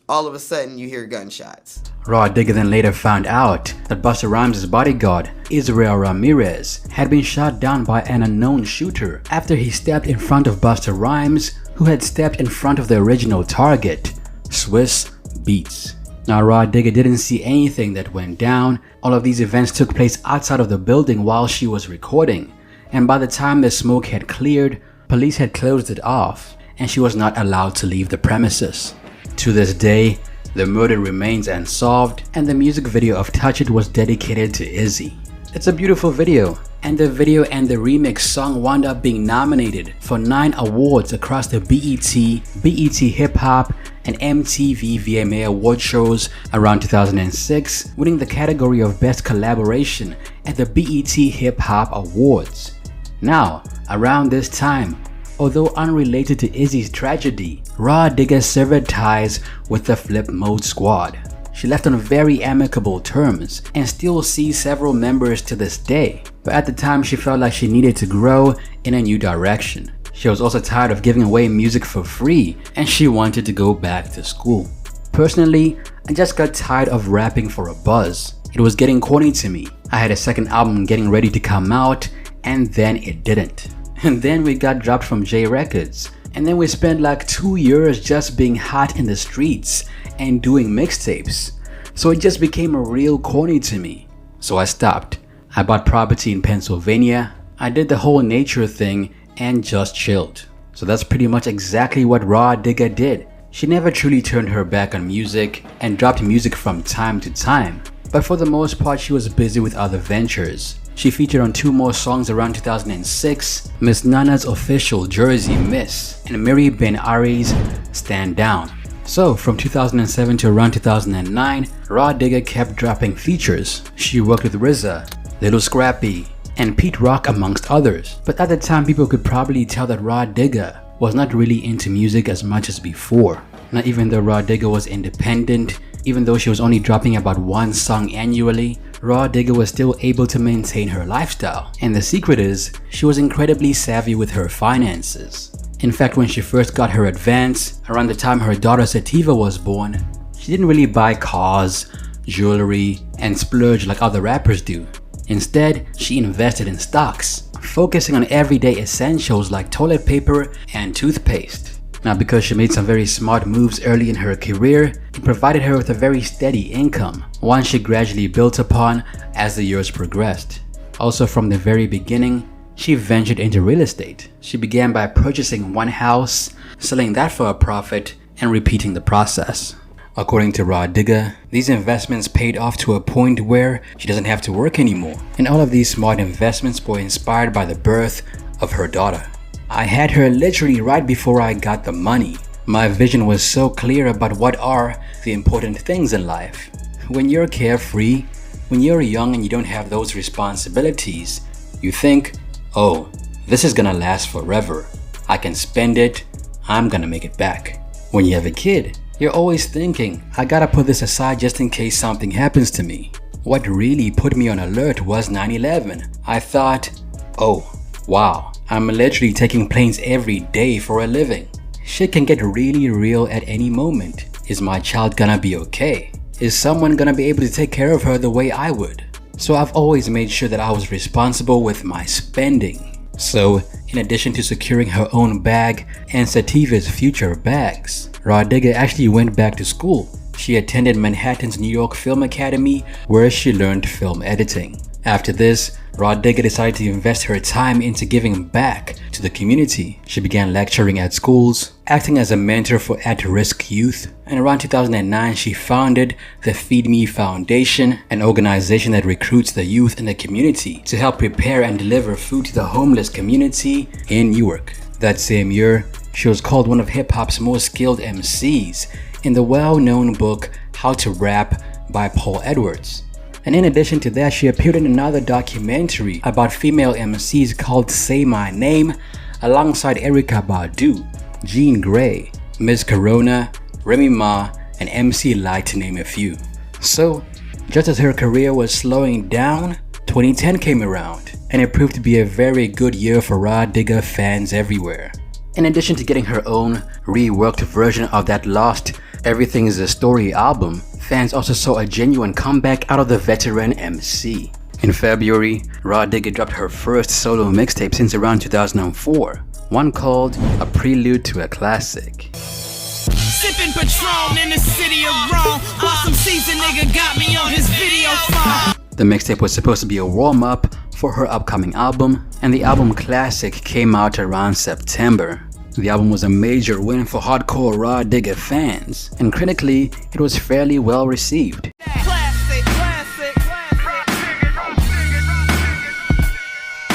all of a sudden you hear gunshots. Rah Digga then later found out that Busta Rhymes' bodyguard, Israel Ramirez, had been shot down by an unknown shooter after he stepped in front of Busta Rhymes, who had stepped in front of the original target, Swiss Beats. Now Rah Digga didn't see anything that went down. All of these events took place outside of the building while she was recording, and by the time the smoke had cleared, police had closed it off, and she was not allowed to leave the premises. To this day, the murder remains unsolved, and the music video of Touch It was dedicated to Izzy. It's a beautiful video, and the video and the remix song wound up being nominated for 9 awards across the BET Hip Hop, and MTV VMA award shows around 2006, winning the category of Best Collaboration at the BET Hip Hop Awards. Now, around this time, although unrelated to Izzy's tragedy, Rah Digga severed ties with the Flipmode Squad. She left on very amicable terms and still sees several members to this day, but at the time she felt like she needed to grow in a new direction. She was also tired of giving away music for free, and she wanted to go back to school. Personally, I just got tired of rapping for a buzz. It was getting corny to me. I had a second album getting ready to come out, and then it didn't. And then we got dropped from J Records. And then we spent like 2 years just being hot in the streets and doing mixtapes. So it just became a real corny to me. So I stopped. I bought property in Pennsylvania. I did the whole nature thing and just chilled. So that's pretty much exactly what Rah Digga did. She never truly turned her back on music and dropped music from time to time. But for the most part, she was busy with other ventures. She featured on 2 more songs around 2006, Miss Nana's official Jersey Miss and Mary Ben Ari's Stand Down. So from 2007 to around 2009, Rah Digga kept dropping features. She worked with RZA, Little Scrappy, and Pete Rock amongst others. But at the time, people could probably tell that Rah Digga was not really into music as much as before. Now, even though Rah Digga was independent, even though she was only dropping about 1 song annually, Rah Digga was still able to maintain her lifestyle. And the secret is, she was incredibly savvy with her finances. In fact, when she first got her advance, around the time her daughter Sativa was born, she didn't really buy cars, jewelry, and splurge like other rappers do. Instead, she invested in stocks, focusing on everyday essentials like toilet paper and toothpaste. Now, because she made some very smart moves early in her career, it provided her with a very steady income, one she gradually built upon as the years progressed. Also, from the very beginning, she ventured into real estate. She began by purchasing one house, selling that for a profit, and repeating the process. According to Rah Digga, these investments paid off to a point where she doesn't have to work anymore. And all of these smart investments were inspired by the birth of her daughter. I had her literally right before I got the money. My vision was so clear about what are the important things in life. When you're carefree, when you're young and you don't have those responsibilities, you think, oh, this is gonna last forever. I can spend it, I'm gonna make it back. When you have a kid, you're always thinking, I gotta put this aside just in case something happens to me. What really put me on alert was 9/11. I thought, oh, wow, I'm literally taking planes every day for a living. Shit can get really real at any moment. Is my child gonna be okay? Is someone gonna be able to take care of her the way I would? So I've always made sure that I was responsible with my spending. So, in addition to securing her own bag and Sativa's future bags, Rah Digga actually went back to school. She attended Manhattan's New York Film Academy, where she learned film editing. After this, Rah Digga decided to invest her time into giving back to the community. She began lecturing at schools, acting as a mentor for at-risk youth, and around 2009 she founded the Feed Me Foundation, an organization that recruits the youth in the community to help prepare and deliver food to the homeless community in Newark. That same year, she was called one of hip-hop's most skilled MCs in the well-known book How to Rap by Paul Edwards. And in addition to that, she appeared in another documentary about female MCs called Say My Name, alongside Erykah Badu, Jean Grey, Miss Corona, Remy Ma, and MC Lyte, to name a few. So, just as her career was slowing down, 2010 came around, and it proved to be a very good year for Rah Digga fans everywhere. In addition to getting her own reworked version of that lost Everything is a Story album, fans also saw a genuine comeback out of the veteran MC. In February, Rah Digga dropped her first solo mixtape since around 2004, one called A Prelude to a Classic. Sipping Patron in the city of Rome, while some seasoned nigga got me on his video phone. The mixtape was supposed to be a warm-up for her upcoming album, and the album Classic came out around September. The album was a major win for hardcore Rah Digga fans, and critically, it was fairly well received. Classic, classic, classic.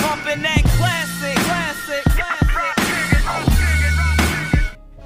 Bumping that classic, classic.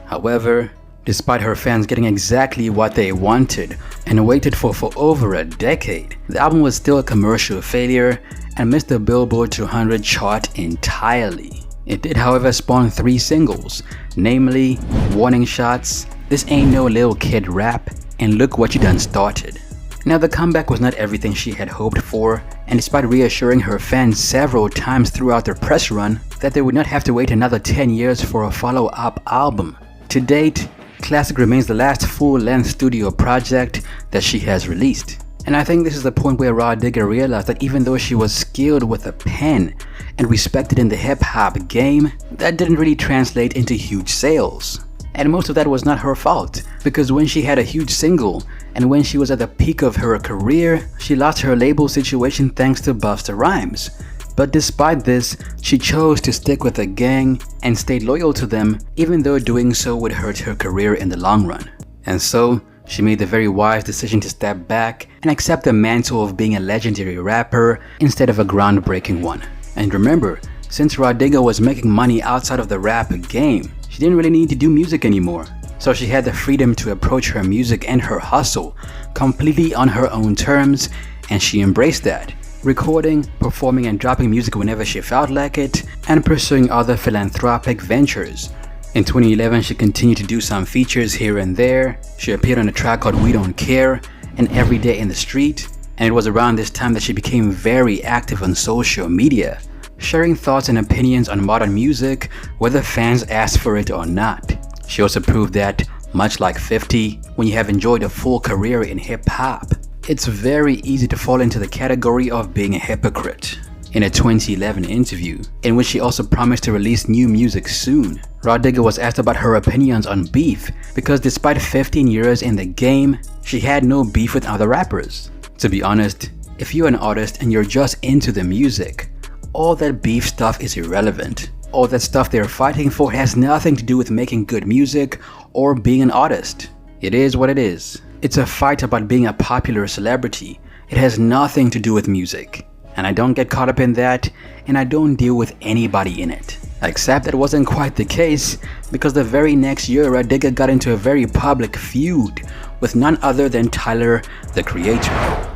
However, despite her fans getting exactly what they wanted and waited for over a decade, the album was still a commercial failure and missed the Billboard 200 chart entirely. It did, however, spawn 3 singles, namely Warning Shots, This Ain't No Lil Kid Rap, and Look What You Done Started. Now, the comeback was not everything she had hoped for, and despite reassuring her fans several times throughout their press run that they would not have to wait another 10 years for a follow-up album, to date, Classic remains the last full-length studio project that she has released. And I think this is the point where Rah Digga realized that even though she was skilled with a pen and respected in the hip-hop game, that didn't really translate into huge sales. And most of that was not her fault, because when she had a huge single and when she was at the peak of her career, she lost her label situation thanks to Busta Rhymes. But despite this, she chose to stick with the gang and stayed loyal to them, even though doing so would hurt her career in the long run. And so, she made the very wise decision to step back and accept the mantle of being a legendary rapper instead of a groundbreaking one. And remember, since Rah Digga was making money outside of the rap game, she didn't really need to do music anymore. So she had the freedom to approach her music and her hustle completely on her own terms, and she embraced that, recording, performing, and dropping music whenever she felt like it, and pursuing other philanthropic ventures. In 2011, she continued to do some features here and there. She appeared on a track called We Don't Care and Every Day in the Street, and it was around this time that she became very active on social media, sharing thoughts and opinions on modern music, whether fans asked for it or not. She also proved that, much like 50, when you have enjoyed a full career in hip-hop, It's very easy to fall into the category of being a hypocrite. In a 2011 interview, in which she also promised to release new music soon, Rah Digga was asked about her opinions on beef because despite 15 years in the game, she had no beef with other rappers. To be honest, if you're an artist and you're just into the music, all that beef stuff is irrelevant. All that stuff they're fighting for has nothing to do with making good music or being an artist. It is what it is. It's a fight about being a popular celebrity. It has nothing to do with music. And I don't get caught up in that, and I don't deal with anybody in it. Except that wasn't quite the case, because the very next year Rah Digga got into a very public feud with none other than Tyler, the Creator.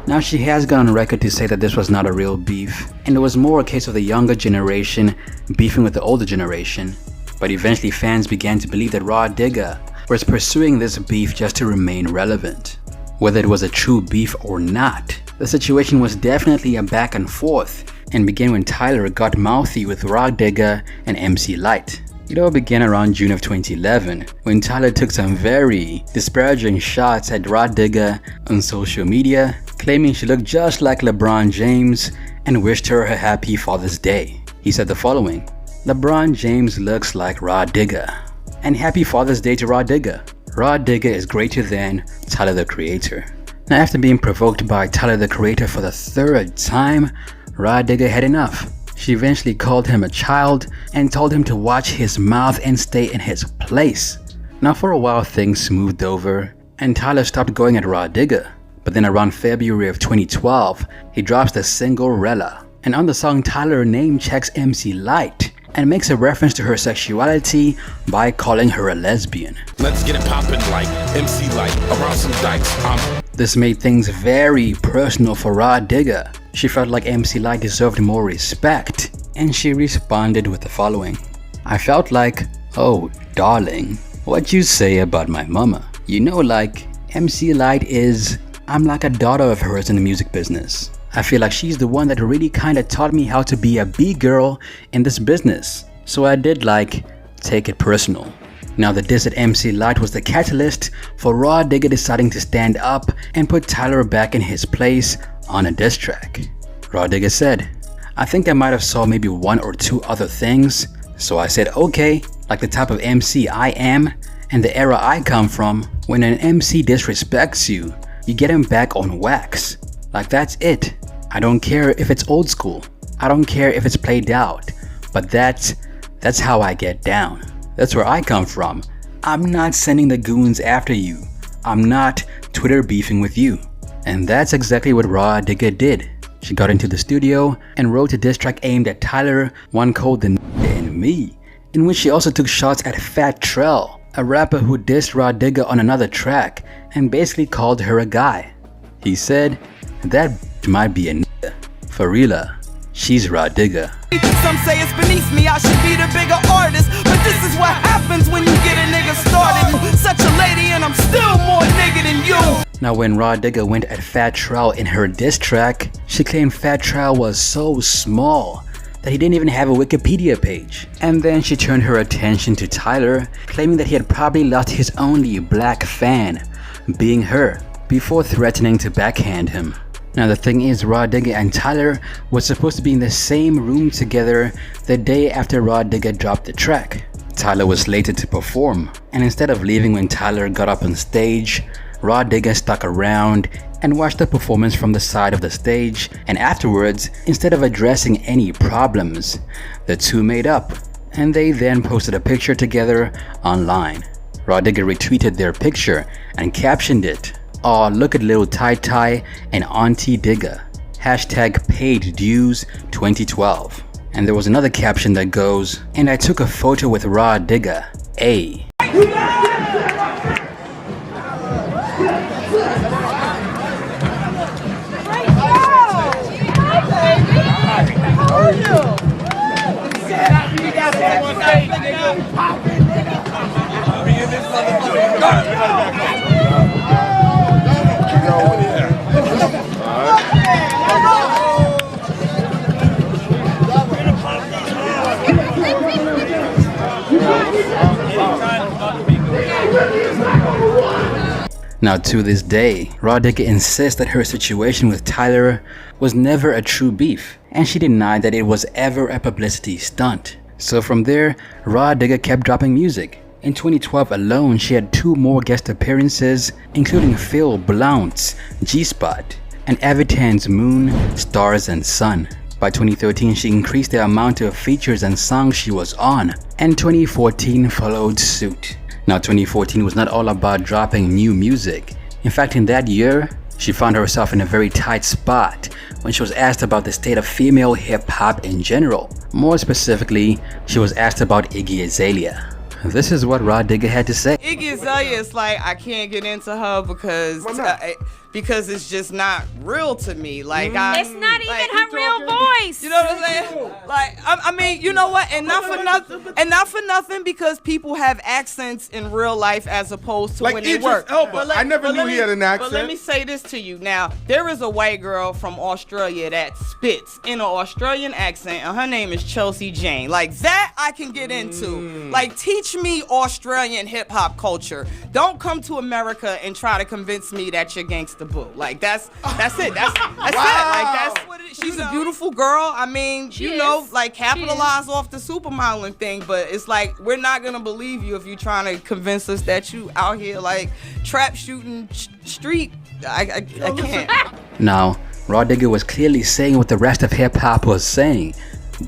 Now she has gone on record to say that this was not a real beef, and it was more a case of the younger generation beefing with the older generation. But eventually fans began to believe that Rah Digga was pursuing this beef just to remain relevant. Whether it was a true beef or not, the situation was definitely a back and forth, and began when Tyler got mouthy with Rah Digga and MC Lyte. It all began around June of 2011, when Tyler took some very disparaging shots at Rah Digga on social media, claiming she looked just like LeBron James and wished her a happy Father's Day. He said the following: "LeBron James looks like Rah Digga, and happy Father's Day to Rah Digga. Rah Digga is greater than Tyler the Creator." Now, after being provoked by Tyler the Creator for the third time, Rah Digga had enough. She eventually called him a child and told him to watch his mouth and stay in his place. Now, for a while things smoothed over and Tyler stopped going at Rah Digga. But then around February of 2012, he drops the single Rella. And on the song, Tyler name checks MC Lyte and makes a reference to her sexuality by calling her a lesbian. Let's get it poppin' like MC Lyte around some dykes. This made things very personal for Rah Digga. She felt like MC Lyte deserved more respect, and she responded with the following: "I felt like, oh darling, what you say about my mama? You know, like MC Lyte is, I'm like a daughter of hers in the music business. I feel like she's the one that really kinda taught me how to be a B-girl in this business. So I did like, take it personal." Now the diss at MC Lyte was the catalyst for Rah Digga deciding to stand up and put Tyler back in his place on a diss track. Rah Digga said, "I think I might have saw maybe one or two other things, so I said okay, like the type of MC I am and the era I come from, when an MC disrespects you, you get him back on wax. Like that's it. I don't care if it's old school. I don't care if it's played out. But that's how I get down. That's where I come from. I'm not sending the goons after you. I'm not Twitter beefing with you." And that's exactly what Rah Digga did. She got into the studio and wrote a diss track aimed at Tyler, one called The and Me, in which she also took shots at Fat Trell, a rapper who dissed Rah Digga on another track and basically called her a guy. He said, "That might be a nigga. For real, she's Rah Digga." Some say it's beneath me, I should be the bigger artist. But this is what happens when you get a nigga started. You such a lady and I'm still more nigga than you. Now when Rah Digga went at Fat Trell in her diss track, she claimed Fat Trell was so small that he didn't even have a Wikipedia page. And then she turned her attention to Tyler, claiming that he had probably lost his only black fan, being her, before threatening to backhand him. Now the thing is, Rah Digga and Tyler were supposed to be in the same room together the day after Rah Digga dropped the track. Tyler was slated to perform, and instead of leaving when Tyler got up on stage, Rah Digga stuck around and watched the performance from the side of the stage, and afterwards, instead of addressing any problems, the two made up, and they then posted a picture together online. Rah Digga retweeted their picture and captioned it, "Aw, look at little Ty and Auntie Digga. Hashtag paid dues 2012. And there was another caption that goes, "And I took a photo with Rah Digga. A." Now to this day, Rah Digga insists that her situation with Tyler was never a true beef, and she denied that it was ever a publicity stunt. So from there, Rah Digga kept dropping music. In 2012 alone, she had 2 more guest appearances, including Phil Blount's G-Spot and Avitan's Moon, Stars and Sun. By 2013, she increased the amount of features and songs she was on, and 2014 followed suit. Now 2014 was not all about dropping new music. In fact, in that year, she found herself in a very tight spot when she was asked about the state of female hip-hop in general. More specifically, she was asked about Iggy Azalea. This is what Rah Digga had to say. Iggy Azalea is like, I can't get into her because it's just not real to me. Like it's not even her real voice. You know what I'm saying? Like I mean, you know what? And not for nothing, because people have accents in real life as opposed to like when they work. I never knew he had an accent. But let me say this to you. Now, there is a white girl from Australia that spits in an Australian accent, and her name is Chelsea Jane. Like that, I can get into. Like, teach me Australian hip hop culture. Don't come to America and try to convince me that you're gangsta boo. Like that's it. That's it. Like that's what it is. She's a beautiful girl. I mean, like capitalize off the supermodeling thing, but it's like we're not gonna believe you if you're trying to convince us that you out here like trap shooting street. I can't. Now, Rah Digga was clearly saying what the rest of hip hop was saying,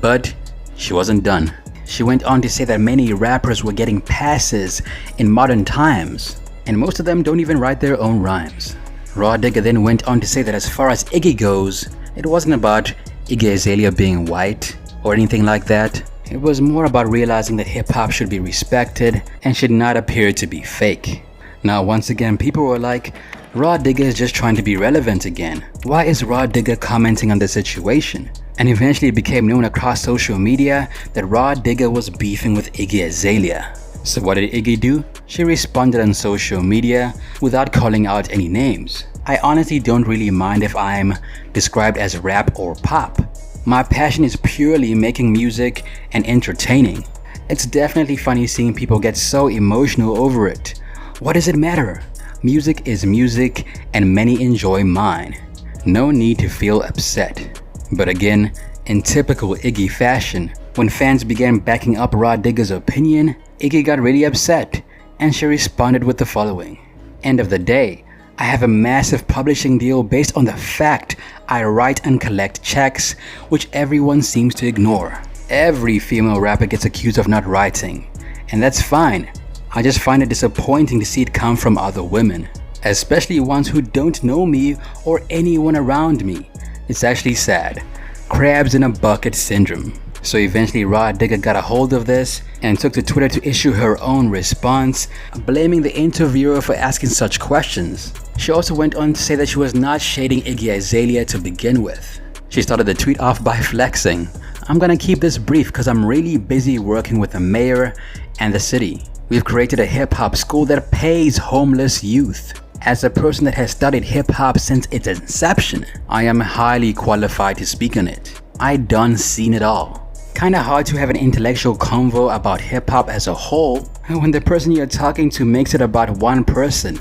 but she wasn't done. She went on to say that many rappers were getting passes in modern times, and most of them don't even write their own rhymes. Rah Digga then went on to say that as far as Iggy goes, it wasn't about Iggy Azalea being white or anything like that. It was more about realizing that hip-hop should be respected and should not appear to be fake. Now once again, people were like, Rah Digga is just trying to be relevant again. Why is Rah Digga commenting on the situation? And eventually it became known across social media that Rah Digga was beefing with Iggy Azalea. So what did Iggy do? She responded on social media without calling out any names. I honestly don't really mind if I'm described as rap or pop. My passion is purely making music and entertaining. It's definitely funny seeing people get so emotional over it. What does it matter? Music is music and many enjoy mine. No need to feel upset. But again, in typical Iggy fashion, when fans began backing up Rah Digga's opinion, Iggy got really upset, and she responded with the following. End of the day, I have a massive publishing deal based on the fact I write and collect checks, which everyone seems to ignore. Every female rapper gets accused of not writing, and that's fine. I just find it disappointing to see it come from other women, especially ones who don't know me or anyone around me. It's actually sad. Crabs in a bucket syndrome. So eventually Rah Digga got a hold of this and took to Twitter to issue her own response, blaming the interviewer for asking such questions. She also went on to say that she was not shading Iggy Azalea to begin with. She started the tweet off by flexing. I'm gonna keep this brief because I'm really busy working with the mayor and the city. We've created a hip-hop school that pays homeless youth. As a person that has studied hip-hop since its inception, I am highly qualified to speak on it. I done seen it all. Kinda hard to have an intellectual convo about hip-hop as a whole when the person you're talking to makes it about one person,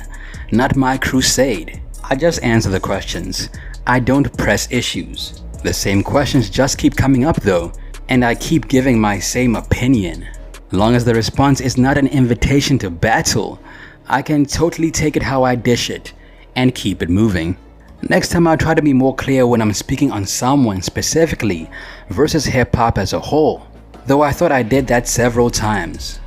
not my crusade. I just answer the questions. I don't press issues. The same questions just keep coming up though, and I keep giving my same opinion. Long as the response is not an invitation to battle, I can totally take it how I dish it and keep it moving. Next time I'll try to be more clear when I'm speaking on someone specifically versus hip-hop as a whole, though I thought I did that several times.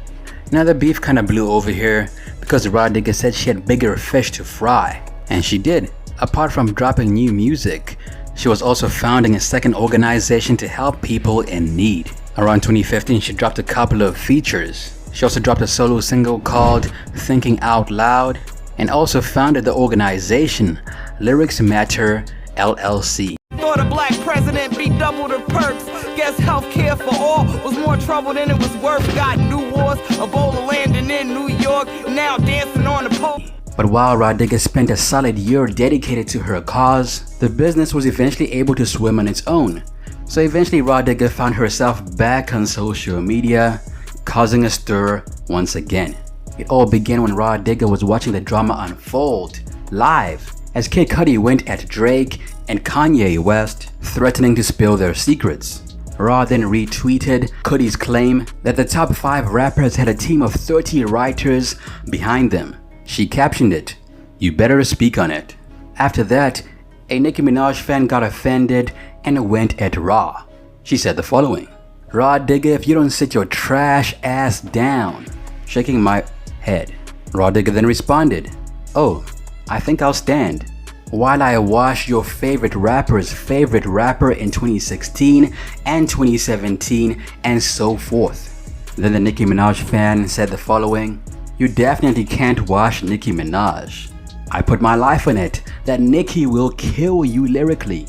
Now the beef kinda blew over here because Rah Digga said she had bigger fish to fry, and she did. Apart from dropping new music, she was also founding a second organization to help people in need. Around 2015 she dropped a couple of features. She also dropped a solo single called Thinking Out Loud, and also founded the organization Lyrics Matter LLC. Thought a black president be double the perks. Guess healthcare for all was more trouble than it was worth. Got new wars, Ebola landing in New York, now dancing on the pole. But while Rah Digga spent a solid year dedicated to her cause, the business was eventually able to swim on its own. So eventually Rah Digga found herself back on social media, causing a stir once again. It all began when Rah Digga was watching the drama unfold live as Kid Cudi went at Drake and Kanye West, threatening to spill their secrets. Rah then retweeted Cudi's claim that the top 5 rappers had a team of 30 writers behind them. She captioned it, "You better speak on it." After that, a Nicki Minaj fan got offended and went at Rah. She said the following, "Rah Digga, if you don't sit your trash ass down," shaking my head. Rah Digga then responded, "Oh, I think I'll stand. While I watch your favorite rapper's favorite rapper in 2016 and 2017 and so forth." Then the Nicki Minaj fan said the following, "You definitely can't wash Nicki Minaj. I put my life on it that Nicki will kill you lyrically."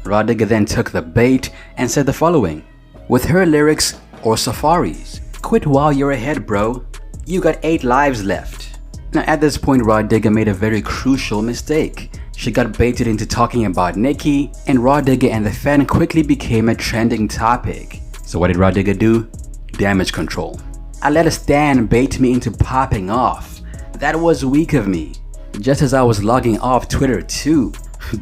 Rah Digga then took the bait and said the following, "With her lyrics or Safaris, quit while you're ahead, bro. You got 8 lives left." Now at this point, Rah Digga made a very crucial mistake. She got baited into talking about Nicki, and Rah Digga and the fan quickly became a trending topic. So what did Rah Digga do? Damage control. "I let a stan bait me into popping off. That was weak of me. Just as I was logging off Twitter too.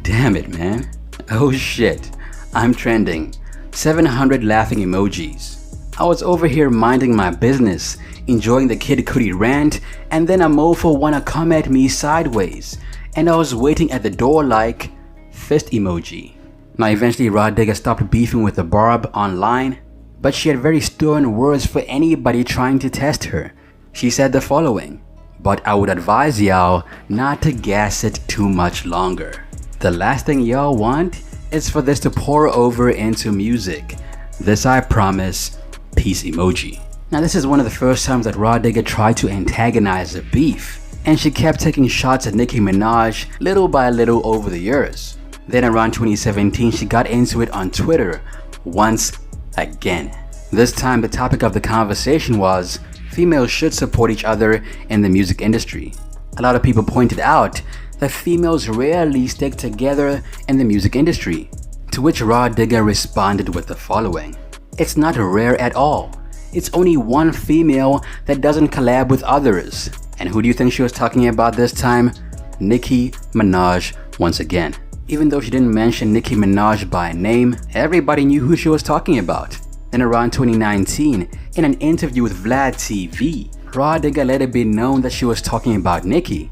Damn it, man. Oh shit. I'm trending. 700 laughing emojis. I was over here minding my business, enjoying the Kid Cudi rant, and then a mofo wanna come at me sideways. And I was waiting at the door like, fist emoji." Now eventually Rah Digga stopped beefing with the Barb online, but she had very stern words for anybody trying to test her. She said the following, "But I would advise y'all not to gas it too much longer. The last thing y'all want is for this to pour over into music. This I promise, peace emoji." Now this is one of the first times that Rah Digga tried to antagonize a beef, and she kept taking shots at Nicki Minaj little by little over the years. Then around 2017, she got into it on Twitter once again. This time the topic of the conversation was, females should support each other in the music industry. A lot of people pointed out that females rarely stick together in the music industry, to which Rah Digga responded with the following, "It's not rare at all. It's only one female that doesn't collab with others." And who do you think she was talking about this time? Nicki Minaj once again. Even though she didn't mention Nicki Minaj by name, everybody knew who she was talking about. Then around 2019, in an interview with Vlad TV, Rah Digga let it be known that she was talking about Nicki.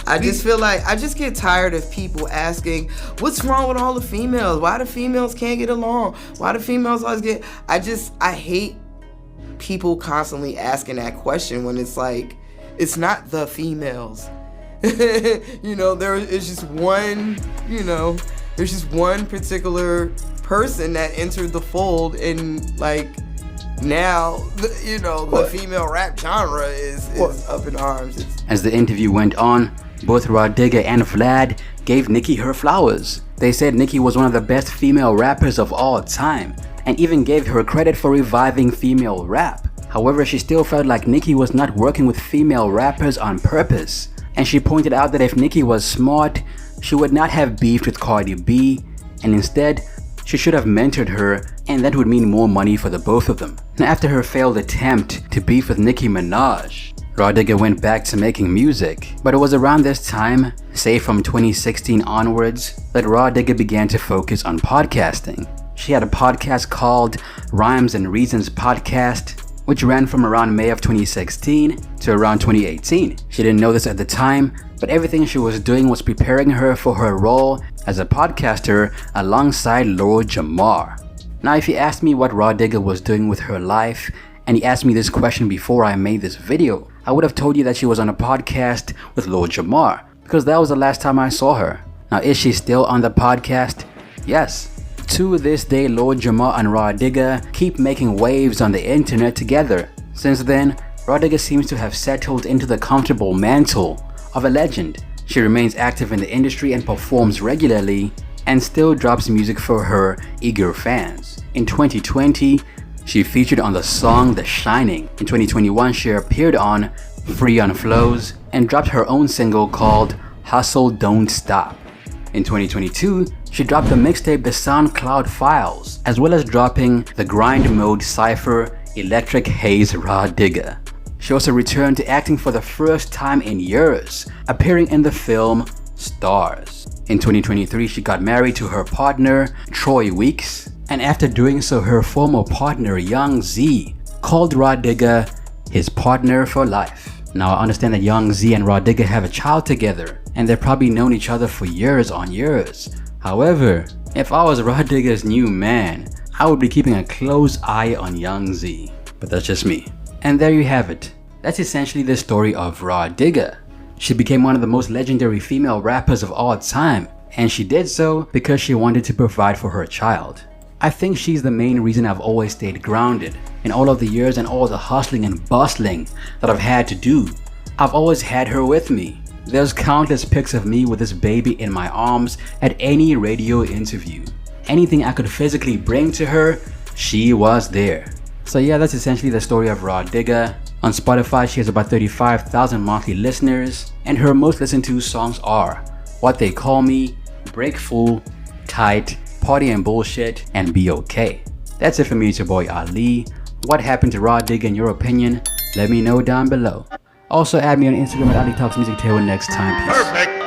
I just feel like I just get tired of people asking, what's wrong with all the females? Why the females can't get along? Why the females always get... I hate people constantly asking that question when it's like, it's not the females. There is just one, there's just one particular person that entered the fold, and like now, the female rap genre is up in arms. As the interview went on, both Rah Digga and Vlad gave Nicki her flowers. They said Nicki was one of the best female rappers of all time, and even gave her credit for reviving female rap. However, she still felt like Nicki was not working with female rappers on purpose, and she pointed out that if Nicki was smart, she would not have beefed with Cardi B, and instead, she should have mentored her, and that would mean more money for the both of them. Now, after her failed attempt to beef with Nicki Minaj, Rah Digga went back to making music, but it was around this time, say from 2016 onwards, that Rah Digga began to focus on podcasting. She had a podcast called Rhymes and Reasons Podcast, which ran from around May of 2016 to around 2018. She didn't know this at the time, but everything she was doing was preparing her for her role as a podcaster alongside Lord Jamar. Now, if you asked me what Rah Digga was doing with her life, and you asked me this question before I made this video, I would have told you that she was on a podcast with Lord Jamar, because that was the last time I saw her. Now, is she still on the podcast? Yes. To this day, Lord Jamar and Rah Digga keep making waves on the internet together. Since then, Rah Digga seems to have settled into the comfortable mantle of a legend. She remains active in the industry and performs regularly, and still drops music for her eager fans. In 2020, she featured on the song The Shining. In 2021, she appeared on Free on Flows and dropped her own single called Hustle Don't Stop. In 2022, she dropped the mixtape The SoundCloud Files, as well as dropping the grind mode cypher Electric Haze Rah Digga. She also returned to acting for the first time in years, appearing in the film stars. In 2023, she got married to her partner, Troy Weeks, and after doing so, her former partner, Young Z, called Rah Digga his partner for life. Now, I understand that Young Z and Rah Digga have a child together, and they've probably known each other for years on years. However, if I was Rah Digga's new man, I would be keeping a close eye on Young Z. But that's just me. And there you have it. That's essentially the story of Rah Digga. She became one of the most legendary female rappers of all time, and she did so because she wanted to provide for her child. I think she's the main reason I've always stayed grounded. In all of the years and all the hustling and bustling that I've had to do, I've always had her with me. There's countless pics of me with this baby in my arms at any radio interview. Anything I could physically bring to her, she was there. So yeah, that's essentially the story of Rah Digga. On Spotify, she has about 35,000 monthly listeners, and her most listened to songs are What They Call Me, Break Fool, Tight, Party and Bullshit, and Be Okay. That's it for me, it's your boy Ali. What happened to Rah Digga in your opinion? Let me know down below. Also add me on Instagram at Ali Talks Music. Till next time, peace. Perfect.